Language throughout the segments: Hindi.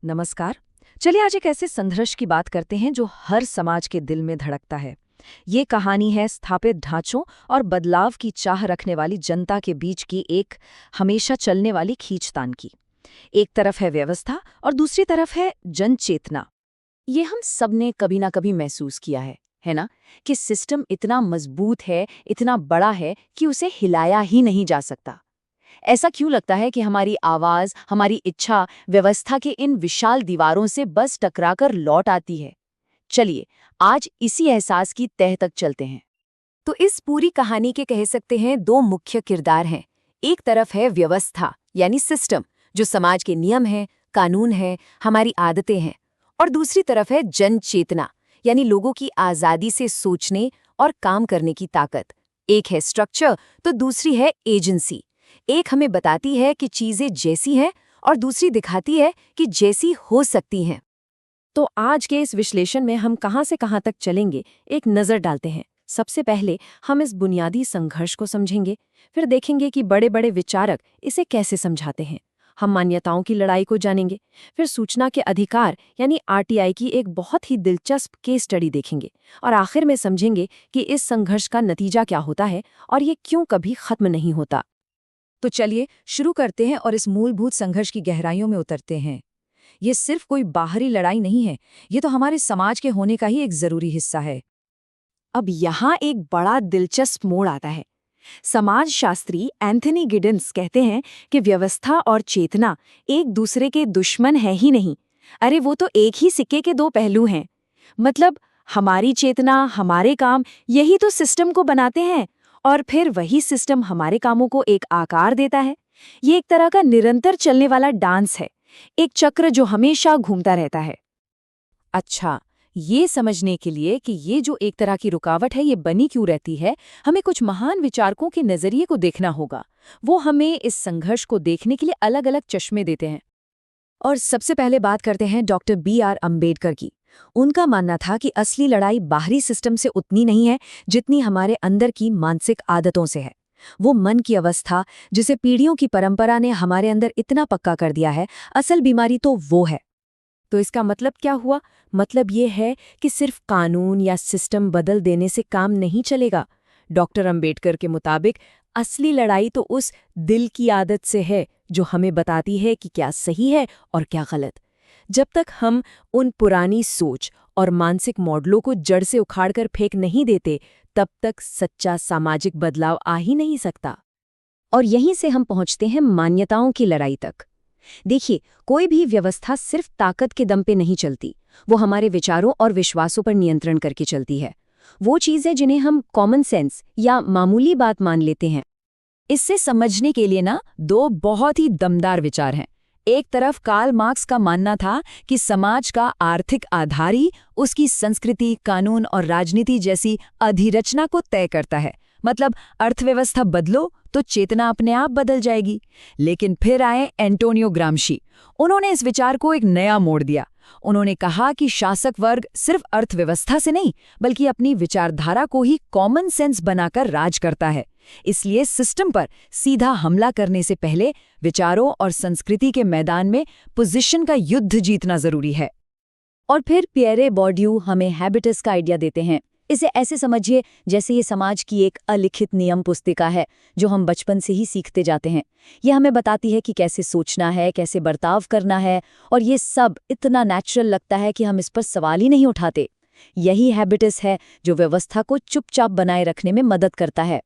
नमस्कार। चलिए आज एक ऐसे संघर्ष की बात करते हैं जो हर समाज के दिल में धड़कता है। ये कहानी है स्थापित ढांचों और बदलाव की चाह रखने वाली जनता के बीच की एक हमेशा चलने वाली खींचतान की। एक तरफ है व्यवस्था और दूसरी तरफ है जन चेतना। ये हम सब ने कभी ना कभी महसूस किया है ना? कि सिस्टम इतना मजबूत है, इतना बड़ा है कि उसे हिलाया ही नहीं जा सकता। ऐसा क्यों लगता है कि हमारी आवाज, हमारी इच्छा व्यवस्था के इन विशाल दीवारों से बस टकराकर लौट आती है? चलिए, आज इसी एहसास की तह तक चलते हैं। तो इस पूरी कहानी के कह सकते हैं दो मुख्य किरदार हैं। एक तरफ है व्यवस्था यानी सिस्टम, जो समाज के नियम हैं, कानून हैं, हमारी आदतें हैं। और दूसरी तरफ है जन चेतना यानी लोगों की आज़ादी से सोचने और काम करने की ताकत। एक है स्ट्रक्चर तो दूसरी है एजेंसी। एक हमें बताती है कि चीजें जैसी हैं और दूसरी दिखाती है कि जैसी हो सकती हैं। तो आज के इस विश्लेषण में हम कहां से कहां तक चलेंगे, एक नज़र डालते हैं। सबसे पहले हम इस बुनियादी संघर्ष को समझेंगे, फिर देखेंगे कि बड़े बड़े विचारक इसे कैसे समझाते हैं। हम मान्यताओं की लड़ाई को जानेंगे, फिर सूचना के अधिकार यानी आरटीआई की एक बहुत ही दिलचस्प केस स्टडी देखेंगे और आखिर में समझेंगे कि इस संघर्ष का नतीजा क्या होता है और ये क्यों कभी खत्म नहीं होता। तो चलिए शुरू करते हैं और इस मूलभूत संघर्ष की गहराइयों में उतरते हैं। ये सिर्फ कोई बाहरी लड़ाई नहीं है, ये तो हमारे समाज के होने का ही एक जरूरी हिस्सा है। अब यहाँ एक बड़ा दिलचस्प मोड़ आता है। समाजशास्त्री एंथनी गिडन्स कहते हैं कि व्यवस्था और चेतना एक दूसरे के दुश्मन है ही नहीं। अरे वो तो एक ही सिक्के के दो पहलू हैं। मतलब हमारी चेतना, हमारे काम, यही तो सिस्टम को बनाते हैं और फिर वही सिस्टम हमारे कामों को एक आकार देता है। ये एक तरह का निरंतर चलने वाला डांस है, एक चक्र जो हमेशा घूमता रहता है। अच्छा, ये समझने के लिए कि ये जो एक तरह की रुकावट है ये बनी क्यों रहती है, हमें कुछ महान विचारकों के नजरिए को देखना होगा। वो हमें इस संघर्ष को देखने के लिए अलग अलग चश्मे देते हैं। और सबसे पहले बात करते हैं डॉक्टर बी.आर. अम्बेडकर की। उनका मानना था कि असली लड़ाई बाहरी सिस्टम से उतनी नहीं है जितनी हमारे अंदर की मानसिक आदतों से है। वो मन की अवस्था जिसे पीढ़ियों की परंपरा ने हमारे अंदर इतना पक्का कर दिया है, असल बीमारी तो वो है। तो इसका मतलब क्या हुआ? मतलब ये है कि सिर्फ कानून या सिस्टम बदल देने से काम नहीं चलेगा। डॉक्टर अंबेडकर के मुताबिक असली लड़ाई तो उस दिल की आदत से है जो हमें बताती है कि क्या सही है और क्या गलत। जब तक हम उन पुरानी सोच और मानसिक मॉडलों को जड़ से उखाड़कर फेंक नहीं देते, तब तक सच्चा सामाजिक बदलाव आ ही नहीं सकता। और यहीं से हम पहुंचते हैं मान्यताओं की लड़ाई तक। देखिए, कोई भी व्यवस्था सिर्फ ताकत के दम पे नहीं चलती, वो हमारे विचारों और विश्वासों पर नियंत्रण करके चलती है। वो चीज़ें जिन्हें हम कॉमन सेंस या मामूली बात मान लेते हैं। इससे समझने के लिए दो बहुत ही दमदार विचार हैं। एक तरफ कार्ल मार्क्स का मानना था कि समाज का आर्थिक आधार ही उसकी संस्कृति, कानून और राजनीति जैसी अधिरचना को तय करता है। मतलब अर्थव्यवस्था बदलो तो चेतना अपने आप बदल जाएगी। लेकिन फिर आए एंटोनियो ग्राम्शी। उन्होंने इस विचार को एक नया मोड़ दिया। उन्होंने कहा कि शासक वर्ग सिर्फ अर्थव्यवस्था से नहीं, बल्कि अपनी विचारधारा को ही कॉमन सेंस बनाकर राज करता है। इसलिए सिस्टम पर सीधा हमला करने से पहले विचारों और संस्कृति के मैदान में पोजीशन का युद्ध जीतना जरूरी है। और फिर पियरे बॉर्ड्यू हमें हैबिटस का आइडिया देते हैं। इसे ऐसे समझिए जैसे ये समाज की एक अलिखित नियम पुस्तिका है जो हम बचपन से ही सीखते जाते हैं। ये हमें बताती है कि कैसे सोचना है, कैसे बर्ताव करना है, और ये सब इतना नेचुरल लगता है कि हम इस पर सवाल ही नहीं उठाते। यही हैबिटस है जो व्यवस्था को चुपचाप बनाए रखने में मदद करता है।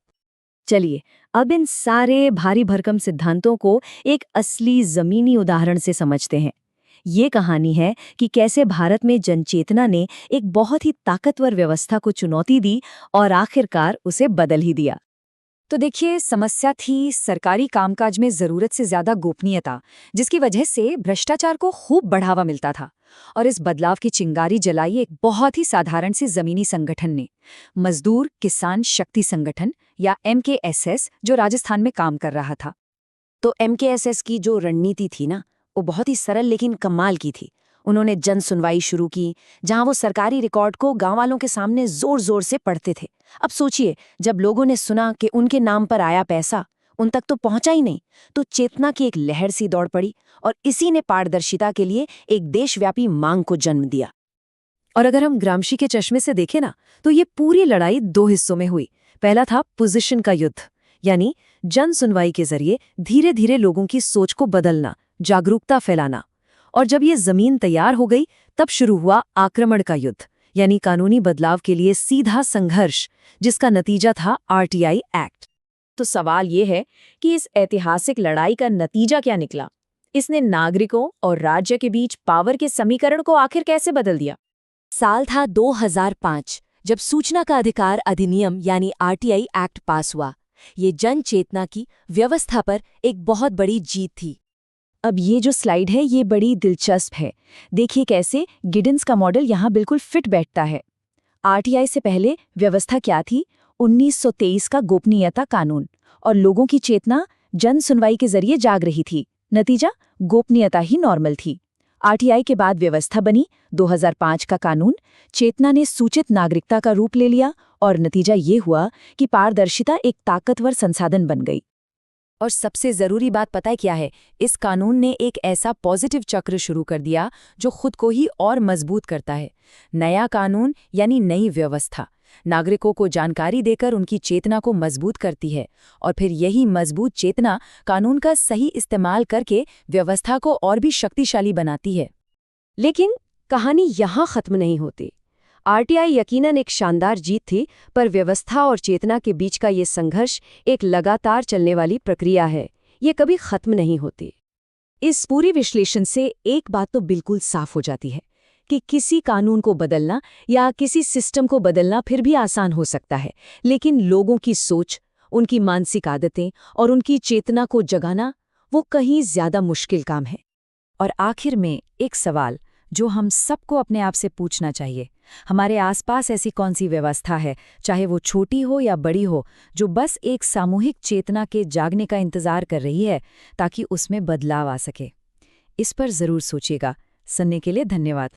चलिए, अब इन सारे भारी भरकम सिद्धांतों को एक असली जमीनी उदाहरण से समझते हैं। ये कहानी है कि कैसे भारत में जनचेतना ने एक बहुत ही ताकतवर व्यवस्था को चुनौती दी और आखिरकार उसे बदल ही दिया। तो देखिए, समस्या थी सरकारी कामकाज में जरूरत से ज्यादा गोपनीयता, जिसकी वजह से भ्रष्टाचार को खूब बढ़ावा मिलता था। और इस बदलाव की चिंगारी जलाई एक बहुत ही साधारण सी जमीनी संगठन ने, मजदूर किसान शक्ति संगठन या MKSS, जो राजस्थान में काम कर रहा था। तो MKSS की जो रणनीति थी वो बहुत ही सरल लेकिन कमाल की थी। उन्होंने जन सुनवाई शुरू की, जहां वो सरकारी रिकॉर्ड को गांव वालों के सामने जोर जोर से पढ़ते थे। अब सोचिए, जब लोगों ने सुना कि उनके नाम पर आया पैसा, उन तक तो पहुंचा ही नहीं, तो चेतना की एक लहर सी दौड़ पड़ी और इसी ने पारदर्शिता के लिए एक देशव्यापी मांग को जन्म दिया। और अगर हम ग्रामशी के चश्मे से देखें ना, तो ये पूरी लड़ाई 2 हिस्सों में हुई। पहला था पोजीशन का युद्ध, यानी जन सुनवाई के जरिए धीरे धीरे लोगों की सोच को बदलना, जागरूकता फैलाना। और जब ये जमीन तैयार हो गई, तब शुरू हुआ आक्रमण का युद्ध, यानी कानूनी बदलाव के लिए सीधा संघर्ष, जिसका नतीजा था RTI एक्ट। तो सवाल ये है कि इस ऐतिहासिक लड़ाई का नतीजा क्या निकला? इसने नागरिकों और राज्य के बीच पावर के समीकरण को आखिर कैसे बदल दिया? साल था 2005, जब सूचना का अधिकार अधिनियम यानी RTI एक्ट पास हुआ। ये जन चेतना की व्यवस्था पर एक बहुत बड़ी जीत थी। अब ये जो स्लाइड है ये बड़ी दिलचस्प है। देखिए कैसे गिडन्स का मॉडल यहाँ बिल्कुल फिट बैठता है। RTI से पहले व्यवस्था क्या थी? 1923 का गोपनीयता कानून, और लोगों की चेतना जन सुनवाई के जरिए जाग रही थी। नतीजा, गोपनीयता ही नॉर्मल थी। RTI के बाद व्यवस्था बनी 2005 का कानून। चेतना ने सूचित नागरिकता का रूप ले लिया और नतीजा ये हुआ कि पारदर्शिता एक ताकतवर संसाधन बन गई। और सबसे जरूरी बात पता है क्या है? इस कानून ने एक ऐसा पॉजिटिव चक्र शुरू कर दिया जो खुद को ही और मजबूत करता है। नया कानून यानी नई व्यवस्था नागरिकों को जानकारी देकर उनकी चेतना को मजबूत करती है, और फिर यही मजबूत चेतना कानून का सही इस्तेमाल करके व्यवस्था को और भी शक्तिशाली बनाती है। लेकिन कहानी यहाँ खत्म नहीं होती। RTI यकीनन एक शानदार जीत थी, पर व्यवस्था और चेतना के बीच का ये संघर्ष एक लगातार चलने वाली प्रक्रिया है। ये कभी खत्म नहीं होती। इस पूरे विश्लेषण से एक बात तो बिल्कुल साफ हो जाती है कि किसी कानून को बदलना या किसी सिस्टम को बदलना फिर भी आसान हो सकता है, लेकिन लोगों की सोच, उनकी मानसिक आदतें और उनकी चेतना को जगाना, वो कहीं ज्यादा मुश्किल काम है। और आखिर में एक सवाल जो हम सबको अपने आप से पूछना चाहिए, हमारे आसपास ऐसी कौन सी व्यवस्था है, चाहे वो छोटी हो या बड़ी हो, जो बस एक सामूहिक चेतना के जागने का इंतजार कर रही है ताकि उसमें बदलाव आ सके? इस पर जरूर सोचिएगा। सुनने के लिए धन्यवाद।